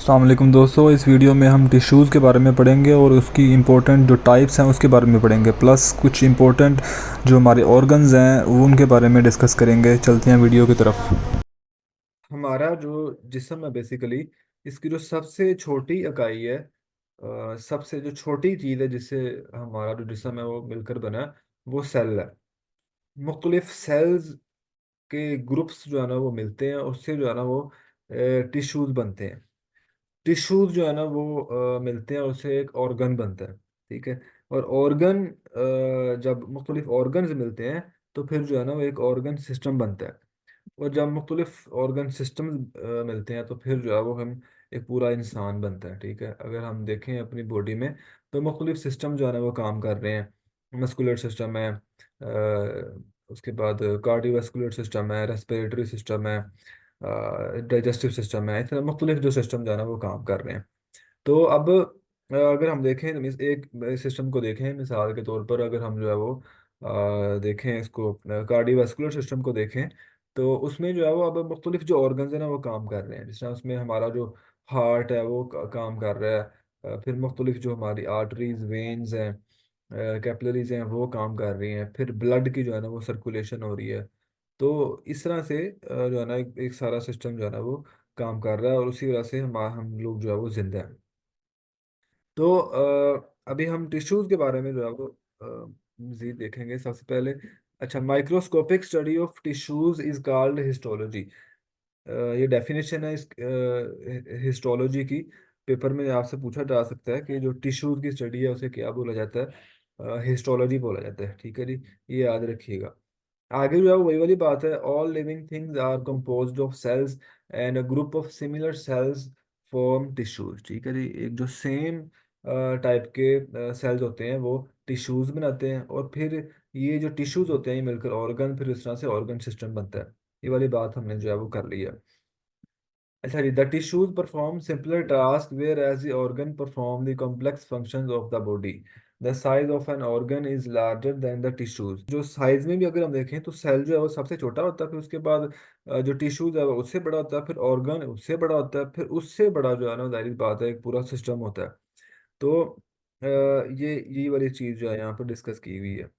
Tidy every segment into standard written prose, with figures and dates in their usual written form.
अस्सलाम वालेकुम दोस्तों, इस वीडियो में हम टिश्यूज़ के बारे में पढ़ेंगे और उसकी इम्पोर्टेंट जो टाइप्स हैं उसके बारे में पढ़ेंगे, प्लस कुछ इम्पोर्टेंट जो हमारे ऑर्गन्स हैं वो उनके बारे में डिस्कस करेंगे। चलते हैं वीडियो की तरफ। हमारा जो जिस्म है बेसिकली इसकी जो सबसे छोटी इकाई है, सबसे जो छोटी चीज़ है जिससे हमारा जो जिस्म है वो मिलकर बना है, वो सेल है। मुख्तलिफ सेल्स के ग्रुप्स जो है ना वो मिलते हैं, उससे जो है ना वो टिश्यूज़ बनते हैं। टिश्यूज़ जो है ना वो मिलते हैं, उससे एक ऑर्गन बनता है। ठीक है। और ऑर्गन जब मुख्तलिफ ऑर्गन्स मिलते हैं तो फिर जो है ना वो एक ऑर्गन सिस्टम बनता है। और जब मुख्तलिफ ऑर्गन सिस्टम्स मिलते हैं तो फिर जो है वो हम एक पूरा इंसान बनता है। ठीक है। अगर हम देखें अपनी बॉडी में तो मुख्तलिफ सिस्टम जो है ना वो काम कर रहे हैं। मस्कुलर सिस्टम है, उसके बाद कार्डियोवास्कुलर सिस्टम है, रेस्पिरेटरी सिस्टम है, डाइजेस्टिव सिस्टम है। इस तरह मुख्तलिफ जो सिस्टम जो है ना वो काम कर रहे हैं। तो अब अगर हम देखें एक सिस्टम को देखें मिसाल के तौर पर, अगर हम जो है वो देखें इसको कार्डियोवास्कुलर सिस्टम को देखें तो उसमें जो है वो अब मुख्तलिफ जो ऑर्गन्स हैं ना वो काम कर रहे हैं। जिस तरह उसमें हमारा जो हार्ट है वो काम कर रहा है। फिर मुख्तलिफ जो हमारी आर्टरीज वेन्स हैं, कैपिलरीज हैं वो काम कर रही हैं। फिर ब्लड की जो है ना वो सर्कुलेशन हो रही है। तो इस तरह से जो है ना एक सारा सिस्टम जो है ना वो काम कर रहा है, और उसी वजह से हम लोग जो है वो जिंदा हैं। तो अभी हम टिश्यूज़ के बारे में जो है वो मज़ीद देखेंगे सबसे पहले। अच्छा, microscopic study of tissues is called histology. ये डेफिनेशन है इस हिस्टोलॉजी की। पेपर में आपसे पूछा जा सकता है कि जो टिश्यूज़ की स्टडी है उसे क्या बोला जाता है? हिस्टोलॉजी बोला जाता है। ठीक है जी, ये याद रखिएगा। आगे जो है वो वही वाली बात है, all living things are composed of cells and a group of similar cells form tissues. ठीक है जी, एक जो सेम टाइप के सेल्स होते हैं वो टिश्यूज बनाते हैं, और फिर ये जो टिश्यूज होते हैं ये मिलकर ऑर्गन, फिर इस तरह से ऑर्गन सिस्टम बनता है। ये वाली बात हमने जो है वो कर ली है। अच्छा जी, the tissues perform simpler task whereas the organ perform the complex functions of the body. The size of an organ is larger than the tissues. जो साइज में भी अगर हम देखें तो सेल जो है वो सबसे छोटा होता है, फिर उसके बाद जो टिश्यूज है वो उससे बड़ा होता है, फिर ऑर्गन उससे बड़ा होता है, फिर उससे बड़ा जो है ना जाहिर बात है एक पूरा सिस्टम होता है। तो ये वाली चीज़ जो है यहाँ पर डिस्कस की हुई है।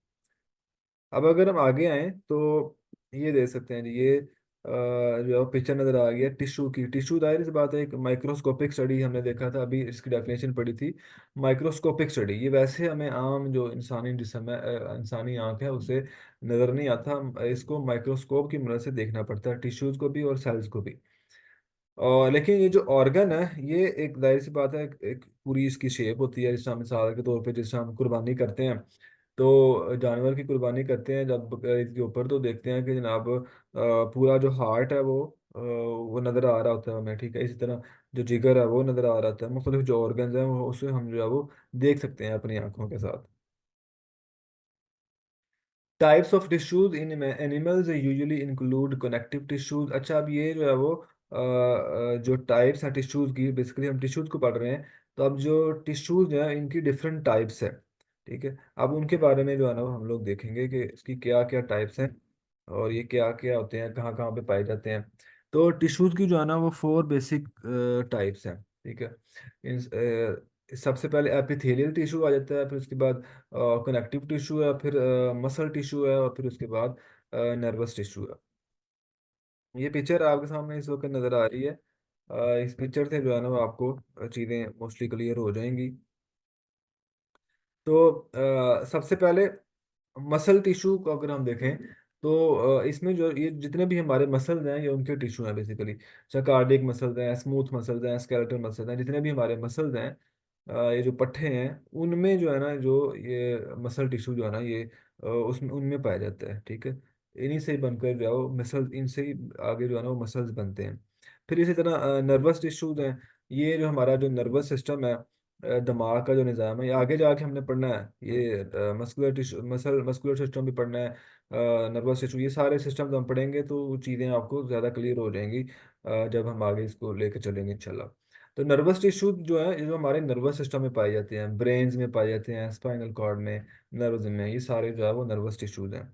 अब अगर हम आगे आएँ तो ये देख सकते हैं जी, ये जो पिक्चर नज़र आ गई है टिश्यू की। टिश्यू ज़ाहिर सी बात है एक माइक्रोस्कोपिक स्टडी हमने देखा था, अभी इसकी डेफिनेशन पढ़ी थी। माइक्रोस्कोपिक स्टडी ये वैसे हमें आम जो इंसानी जिस्म है, इंसानी आँख है उसे नज़र नहीं आता। इसको माइक्रोस्कोप की मदद से देखना पड़ता है, टिश्यूज़ को भी और सेल्स को भी। और लेकिन ये जो ऑर्गन है ये एक ज़ाहिर सी बात है एक पूरी इसकी शेप होती है। जैसे हम मिसाल के तौर पे जैसे हम कुर्बानी करते हैं तो जानवर की कुर्बानी करते हैं जब ईद के ऊपर, तो देखते हैं कि जनाब पूरा जो हार्ट है वो नज़र आ रहा होता है हमें। ठीक है। इसी तरह जो जिगर है वो नज़र आ रहा होता है। मुख्तलिफ जो ऑर्गन्स हैं वो उसे हम जो है वो देख सकते हैं अपनी आंखों के साथ। Types of tissues in animals usually include connective tissues. अच्छा, अब ये जो है वो जो टाइप्स हैं टिश्यूज की, बेसिकली हम टिश्यूज को पढ़ रहे हैं, तो अब जो टिश्यूज हैं इनकी डिफरेंट टाइप्स है। ठीक है। अब उनके बारे में जो है ना वो हम लोग देखेंगे कि इसकी क्या क्या टाइप्स हैं और ये क्या क्या होते हैं, कहाँ कहाँ पे पाए जाते हैं। तो टिश्यूज की जो है ना वो फोर बेसिक टाइप्स हैं। ठीक है। सबसे पहले एपिथेलियल टिश्यू आ जाता है, फिर उसके बाद कनेक्टिव टिश्यू है, फिर मसल टिश्यू है, और फिर उसके बाद नर्वस टिश्यू है। ये पिक्चर आपके सामने इस वक्त नज़र आ रही है। इस पिक्चर से जो है ना वो आपको चीज़ें मोस्टली क्लियर हो जाएंगी। तो सबसे पहले मसल टिश्यू को अगर हम देखें तो इसमें जो ये जितने भी हमारे मसल्स हैं ये उनके टिश्यू हैं बेसिकली। चाहे कार्डियक मसल्स हैं, स्मूथ मसल्स हैं, स्केलेटल मसल्स हैं, जितने भी हमारे मसल्स हैं, ये जो पट्टे हैं उनमें जो है ना जो ये मसल टिश्यू जो है ना ये उसमें उनमें पाया जाता है। ठीक है। इन्हीं से ही बनकर जो है वो मसल, इनसे ही आगे जो है ना वो मसल्स बनते हैं। फिर इसी तरह नर्वस टिश्यूज हैं। ये जो हमारा जो नर्वस सिस्टम है, दिमाग का जो निज़ाम है, ये आगे जाके हमने पढ़ना है। ये मस्कुलर टिश्यू, मस्कुलर सिस्टम भी पढ़ना है, नर्वस सिस्टम, ये सारे सिस्टम हम पढ़ेंगे तो वो चीज़ें आपको ज़्यादा क्लियर हो जाएंगी जब हम आगे इसको लेकर चलेंगे इंशाल्लाह। तो नर्वस टिश्यू जो है ये जो हमारे नर्वस सिस्टम में पाए जाते हैं, ब्रेन्स में पाए जाते हैं, स्पाइनल कॉर्ड में, नर्व्स में, ये सारे जो है वो नर्वस टिश्यूज हैं।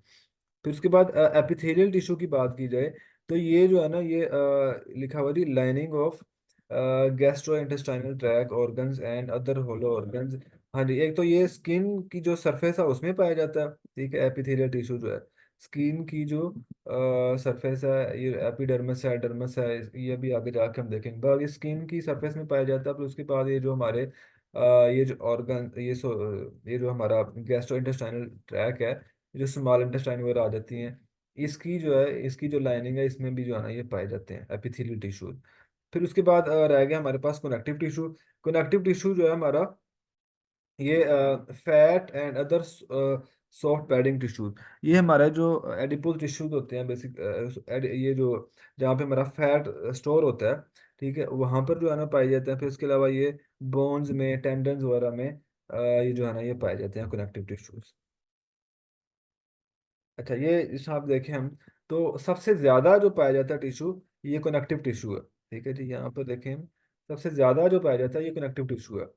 फिर उसके बाद एपिथेलियल टिश्यू की बात की जाए तो ये जो है ना ये लिखा हुआ जी lining of gastrointestinal tract organs and other hollow organs. हाँ जी, एक तो ये स्किन की जो सरफेस है उसमें पाया जाता है, ठीक है, एपिथेलियल टिश्यू जो है, स्किन की जो सरफेस है, ये एपिडर्मिस है, डर्मिस है, ये भी आगे जाके हम देखेंगे, पर ये स्किन की सरफेस में पाया जाता है। पर उसके बाद ये जो हमारे ये जो ऑर्गन, ये जो हमारा गैस्ट्रो इंटेस्टाइनल ट्रैक है, जो स्मॉल इंटेस्टाइन वगैरह आ जाती हैं, इसकी जो है, इसकी जो लाइनिंग है, इसमें भी जो है ना ये पाए जाते हैं एपिथेलियल टिश्यू। फिर उसके बाद रह गया हमारे पास कनेक्टिव टिश्यू। कनेक्टिव टिश्यू जो है हमारा, ये fat and other soft padding tissues, ये हमारे जो एडिपोज टिश्यूज होते हैं बेसिक, ये जो जहाँ पे हमारा फैट स्टोर होता है, ठीक है, वहाँ पर जो है ना पाए जाते हैं। फिर उसके अलावा ये बोन्स में, टेंडन्स वगैरह में ये जो है ना ये पाए जाते हैं कनेक्टिव टिश्यूज। अच्छा, ये इस आप देखें हम, तो सबसे ज्यादा जो पाया जाता है टिश्यू, ये कनेक्टिव टिश्यू है, ठीक है जी, यहाँ पर देखें हम, सबसे ज्यादा जो पाया जाता है ये कनेक्टिव टिश्यू है।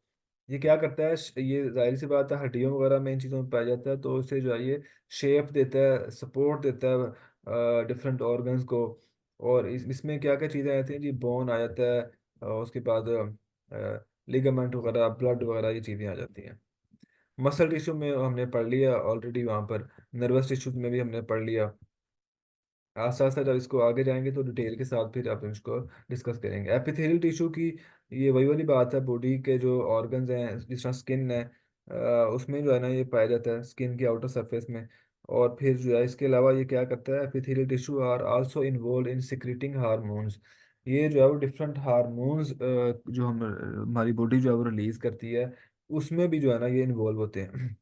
ये क्या करता है, ये जाहिर सी बात है हड्डियों वगैरह में इन चीज़ों में पाया जाता है, तो इसे जो है ये शेप देता है, सपोर्ट देता है डिफरेंट ऑर्गन्स को। और इसमें क्या क्या चीज़ें आती हैं जी, बोन आ जाता है, उसके बाद लिगामेंट वगैरह, ब्लड वगैरह, ये चीज़ें आ जाती हैं। मसल टिश्यू में हमने पढ़ लिया ऑलरेडी, वहाँ पर नर्वस टिश्यू में भी हमने पढ़ लिया। आस्ता आस्ता जब इसको आगे जाएंगे तो डिटेल के साथ फिर आप इसको डिस्कस करेंगे। एपिथेलियल टिश्यू की ये वही वाली बात है, बॉडी के जो ऑर्गन्स हैं, जिस तरह स्किन है, उसमें जो है ना ये पाया जाता है स्किन की आउटर सरफेस में। और फिर जो है इसके अलावा ये क्या करता है, epithelial tissue are also involve in secreting hormones. ये जो है वो डिफरेंट हार्मोन्स जो हम हमारी बॉडी जो है वो रिलीज करती है, उसमें भी जो है ना ये इन्वॉल्व होते हैं।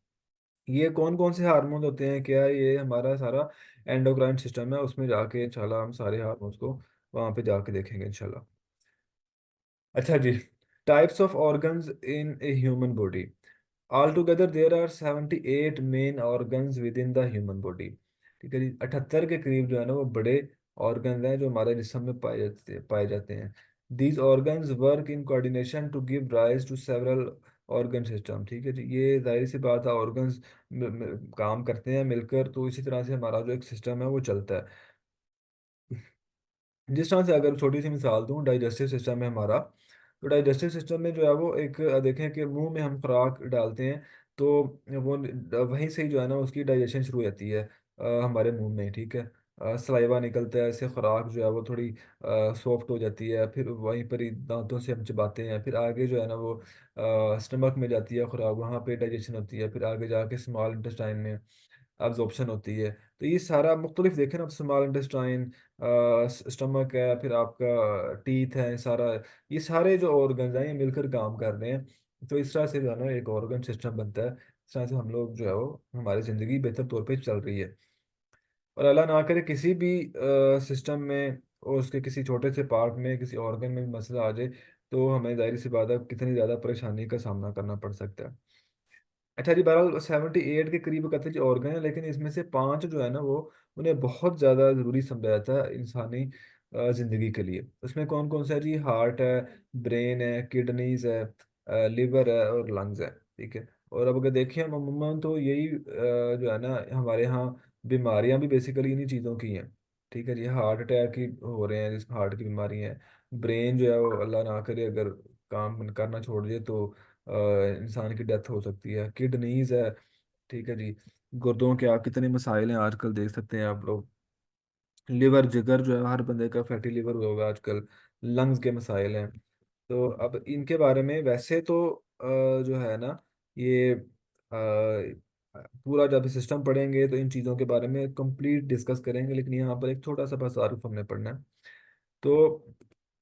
ये कौन कौन से हार्मोन होते हैं, क्या ये हमारा सारा एंडोक्राइन सिस्टम है, उसमें जाके इंशाल्लाह हम सारे हार्मोन्स को वहाँ पे जाके देखेंगे इंशाल्लाह। अच्छा जी, types of organs in a human body. Altogether, there are 78 main organs within the human body। ठीक है जी, 78 के करीब जो है ना वो बड़े ऑर्गन्स हैं जो हमारे जिस्म में पाए जाते हैं। These organs work in coordination to give rise to several organ system। ठीक है जी, ये जाहिर सी बात है, ऑर्गन्स काम करते हैं मिलकर, तो इसी तरह से हमारा जो एक सिस्टम है वो चलता है। जिस तरह से अगर छोटी सी मिसाल दूं, डाइजेस्टिव सिस्टम है हमारा, तो डाइजेस्टिव सिस्टम में जो है वो एक देखें कि मुंह में हम खुराक डालते हैं, तो वो वहीं से ही जो है ना उसकी डाइजेशन शुरू हो जाती है हमारे मुंह में, ठीक है, सलाइवा निकलता है, इससे खुराक जो है वो थोड़ी सॉफ्ट हो जाती है, फिर वहीं पर ही दांतों से हम चबाते हैं, फिर आगे जो है ना वो स्टमक में जाती है खुराक, वहाँ पे डाइजेशन होती है, फिर आगे जाके स्मॉल इंटेस्टाइन में अब्जॉर्प्शन होती है। तो ये सारा मुख्तलिफ देखें ना, स्मॉल इंटेस्टाइन, स्टमक है, फिर आपका टीथ है, सारा, ये सारे जो ऑर्गन्स हैं ये मिलकर काम कर रहे हैं। तो इस तरह से जो है ना एक ऑर्गन सिस्टम बनता है, इस तरह से हम लोग जो है वो हमारी ज़िंदगी बेहतर तौर पे चल रही है। और अल्लाह ना करे किसी भी सिस्टम में और उसके किसी छोटे से पार्ट में, किसी ऑर्गन में भी मसला आ जाए, तो हमें ज़ाहिर सी बात है कितनी ज़्यादा परेशानी का सामना करना पड़ सकता है। अच्छा जी, बहरहाल 78 के करीब कहते जी ऑर्गन है, लेकिन इसमें से 5 जो है ना वो उन्हें बहुत ज़्यादा ज़रूरी समझा जाता है इंसानी ज़िंदगी के लिए। उसमें कौन कौन सा है जी, हार्ट है, ब्रेन है, किडनीज है, लिवर है और लंग्स है, ठीक है। और अब अगर देखें हम अमूमन तो यही जो है ना हमारे यहाँ बीमारियाँ भी बेसिकली इन्हीं चीज़ों की हैं, ठीक है जी। हार्ट अटैक ही हो रहे हैं, जिस हार्ट की बीमारी है। ब्रेन जो है वो अल्लाह ना करे अगर काम करना छोड़ दे तो इंसान की डेथ हो सकती है। किडनीज है, ठीक है जी, गुर्दों के आप कितने मसाइल हैं आजकल देख सकते हैं आप लोग। लिवर, जिगर जो है हर बंदे का फैटी लिवर हुआ होगा आजकल। लंग्स के मसाइल हैं। तो अब इनके बारे में वैसे तो जो है ना ये पूरा जब सिस्टम पढ़ेंगे तो इन चीज़ों के बारे में कंप्लीट डिस्कस करेंगे, लेकिन यहाँ पर एक छोटा सा बस तारुफ हमने पढ़ना है। तो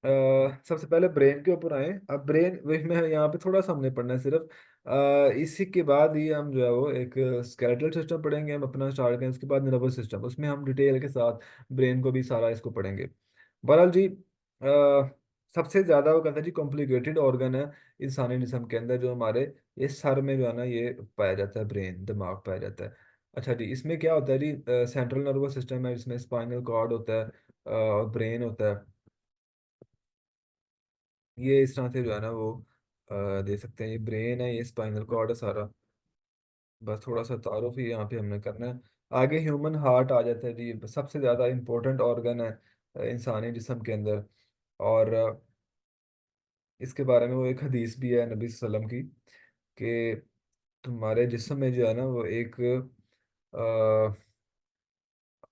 सबसे पहले ब्रेन के ऊपर आए। अब ब्रेन वही मैं यहाँ पे थोड़ा सा हमने पढ़ना है सिर्फ, इसी के बाद ही हम जो है वो एक स्केलेटल सिस्टम पढ़ेंगे, हम अपना स्टार्ट करें, उसके बाद नर्वस सिस्टम, उसमें हम डिटेल के साथ ब्रेन को भी सारा इसको पढ़ेंगे। बहरहाल जी, सबसे ज़्यादा वो कहते हैं जी कॉम्प्लिकेटेड ऑर्गन है इंसानी जिस्म के अंदर, जो हमारे ये सर में जो है ना ये पाया जाता है, ब्रेन, दिमाग पाया जाता है। अच्छा जी, इसमें क्या होता है जी, सेंट्रल नर्वस सिस्टम है, जिसमें स्पाइनल कॉर्ड होता है और ब्रेन होता है। ये इस तरह से जो है ना वो दे सकते हैं, ये ब्रेन है, ये स्पाइनल कॉर्ड है सारा। बस थोड़ा सा तारुफ ही यहाँ पे हमने करना है। आगे ह्यूमन हार्ट आ जाता है जी, सबसे ज़्यादा इम्पोर्टेंट ऑर्गन है इंसानी जिस्म के अंदर। और इसके बारे में वो एक हदीस भी है नबी सल्लम की, कि तुम्हारे जिस्म में जो है ना वो एक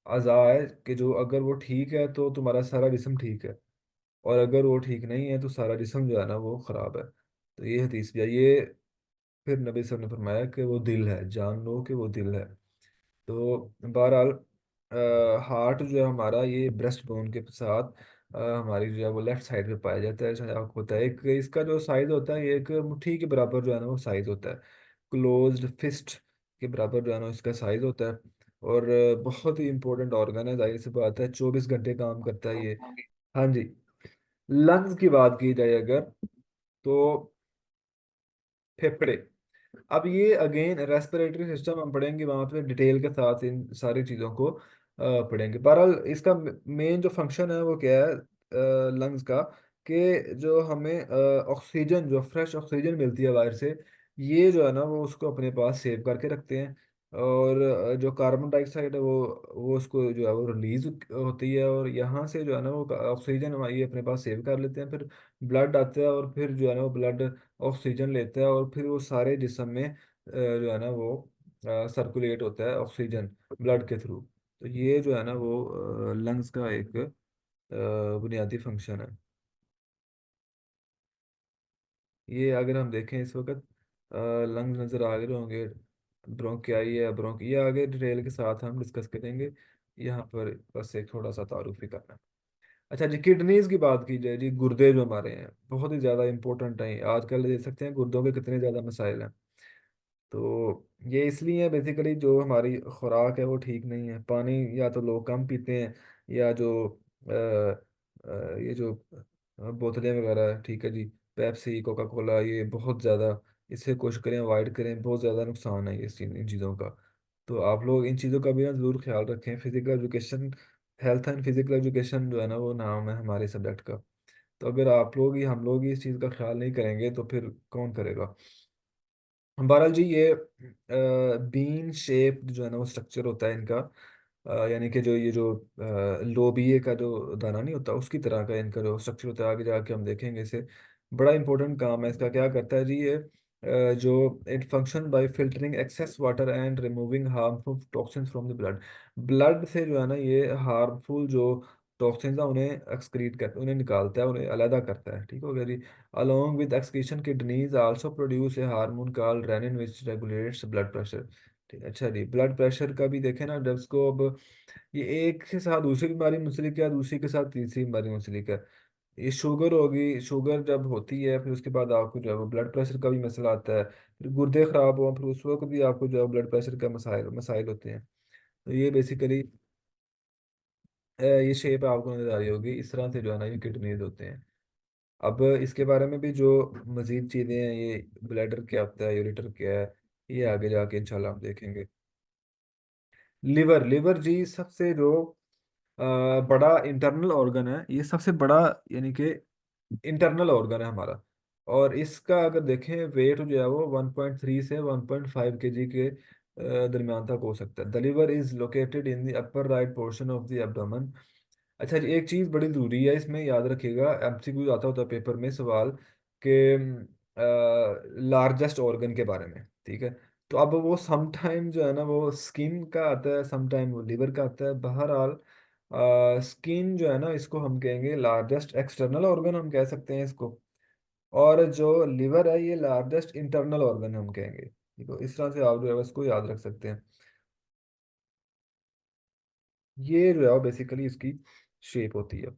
अज़ा है कि जो अगर वो ठीक है तो तुम्हारा सारा जिस्म ठीक है, और अगर वो ठीक नहीं है तो सारा जिस्म जो है ना वो ख़राब है। तो ये हदीस भी है ये। फिर नबी सल्लल्लाहु अलैहि वसल्लम ने फरमाया कि वो दिल है, जान लो कि वो दिल है। तो बहरहाल हार्ट जो है हमारा, ये ब्रेस्ट बोन के साथ हमारी जो है वो लेफ्ट साइड पे पाया जाता है। जैसे आपको पता है, एक इसका जो साइज़ होता है ये एक मुट्ठी के बराबर जो है ना वो साइज़ होता है। क्लोज्ड फिस्ट के बराबर जो है ना इसका साइज़ होता है। और बहुत ही इंपॉर्टेंट ऑर्गन है, जाहिर सी बात है 24 घंटे काम करता है ये। हाँ जी। लंग्स की बात की जाए अगर, तो फेफड़े। अब ये अगेन रेस्पिरेटरी सिस्टम हम पढ़ेंगे वहाँ पे डिटेल के साथ, इन सारी चीज़ों को पढ़ेंगे। बहरहाल इसका मेन जो फंक्शन है वो क्या है लंग्स का, कि जो हमें ऑक्सीजन, जो फ्रेश ऑक्सीजन मिलती है बाहर से, ये जो है ना वो उसको अपने पास सेव करके रखते हैं। और जो कार्बन डाइऑक्साइड है वो उसको जो है वो रिलीज होती है, और यहाँ से जो है ना वो ऑक्सीजन हमारी अपने पास सेव कर लेते हैं। फिर ब्लड आता है, और फिर जो है ना वो ब्लड ऑक्सीजन लेता है, और फिर वो सारे जिस्म में जो है ना वो सर्कुलेट होता है ऑक्सीजन ब्लड के थ्रू। तो ये जो है ना वो लंग्स का एक बुनियादी फंक्शन है। ये अगर हम देखें इस वक्त लंग्स नज़र आ रहे होंगे, ब्रोंकियाई है, ब्रोंक, ये आगे डिटेल के साथ हम डिस्कस करेंगे। यहाँ पर बस एक थोड़ा सा तारुफ ही करना है। अच्छा जी, किडनीज की बात की जाए जी, गुर्दे जो हमारे हैं बहुत ही ज़्यादा इंपॉर्टेंट हैं। आजकल देख सकते हैं गुर्दों के कितने ज़्यादा मसाइल हैं। तो ये इसलिए बेसिकली जो हमारी खुराक है वो ठीक नहीं है। पानी या तो लोग कम पीते हैं, या जो ये जो बोतलें वगैरह है, ठीक है जी, पेप्सी, कोका कोला, ये बहुत ज़्यादा, इससे कोशिश करें अवॉइड करें। बहुत ज़्यादा नुकसान है इन चीज़ों का। तो आप लोग इन चीज़ों का भी ना ज़रूर ख्याल रखें। Physical education, health and physical education जो है ना वो नाम है हमारे सब्जेक्ट का। तो अगर आप लोग ही, हम लोग ही इस चीज़ का ख्याल नहीं करेंगे तो फिर कौन करेगा। बहरहाल जी, ये बीन शेप जो है ना वो स्ट्रक्चर होता है इनका, यानी कि जो ये जो लोबिये का जो दाना नहीं होता उसकी तरह का इनका जो स्ट्रक्चर होता है। आगे जाके हम देखेंगे इसे। बड़ा इंपॉर्टेंट काम है इसका। क्या करता है जी ये, जो it function by filtering excess water and removing harmful toxins from the blood. Blood से जो है ना ये हार्मफुल जो टॉक्सिन्स है उन्हें एक्सक्रीट कर, उन्हें निकालता है, उन्हें अलहदा करता है। ठीक हो गया जी। Along with excretion, kidneys also produce a hormone called renin which regulates blood pressure। ठीक, अच्छा जी, ब्लड प्रेशर का भी देखें ना, जब इसको अब ये एक के साथ दूसरी बीमारी मुंसलिक है, दूसरी के साथ तीसरी बीमारी मुंसलिक है। ये शुगर होगी, शुगर जब होती है फिर उसके बाद आपको जो है वो ब्लड प्रेशर का भी मसला आता है। फिर गुर्दे खराब हो फिर उस वक्त भी आपको जो है ब्लड प्रेशर का मसाइल मसाइल होते हैं। तो ये बेसिकली ये शेप आपको नजर आ रही होगी, इस तरह से जो है ना ये किडनीज होते हैं। अब इसके बारे में भी जो मज़ीद चीज़ें हैं, ये ब्लैडर क्या होता है, यूरेटर क्या है, ये आगे जाके इंशाल्लाह हम देखेंगे। लिवर, लिवर जी सबसे जो बड़ा इंटरनल ऑर्गन है, ये सबसे बड़ा, यानी कि इंटरनल ऑर्गन है हमारा। और इसका अगर देखें वेट जो है वो 1.3 से 1.5 केजी के दरमियान तक हो सकता है। The liver is located in the upper right portion of the abdomen. अच्छा जी, एक चीज़ बड़ी ज़रूरी है इसमें याद रखिएगा, एमसीक्यू आता होता है पेपर में सवाल के लार्जेस्ट ऑर्गन के बारे में। ठीक है। तो अब वो सम टाइम जो है ना वो स्किन का आता है, सम टाइम वो लिवर का आता है। बहरहाल स्किन जो है ना इसको हम कहेंगे लार्जेस्ट एक्सटर्नल ऑर्गन, हम कह सकते हैं इसको। और जो लिवर है ये लार्जेस्ट इंटरनल ऑर्गन हम कहेंगे। देखो इस तरह से आप जो है इसको याद रख सकते हैं। ये जो है बेसिकली इसकी शेप होती है।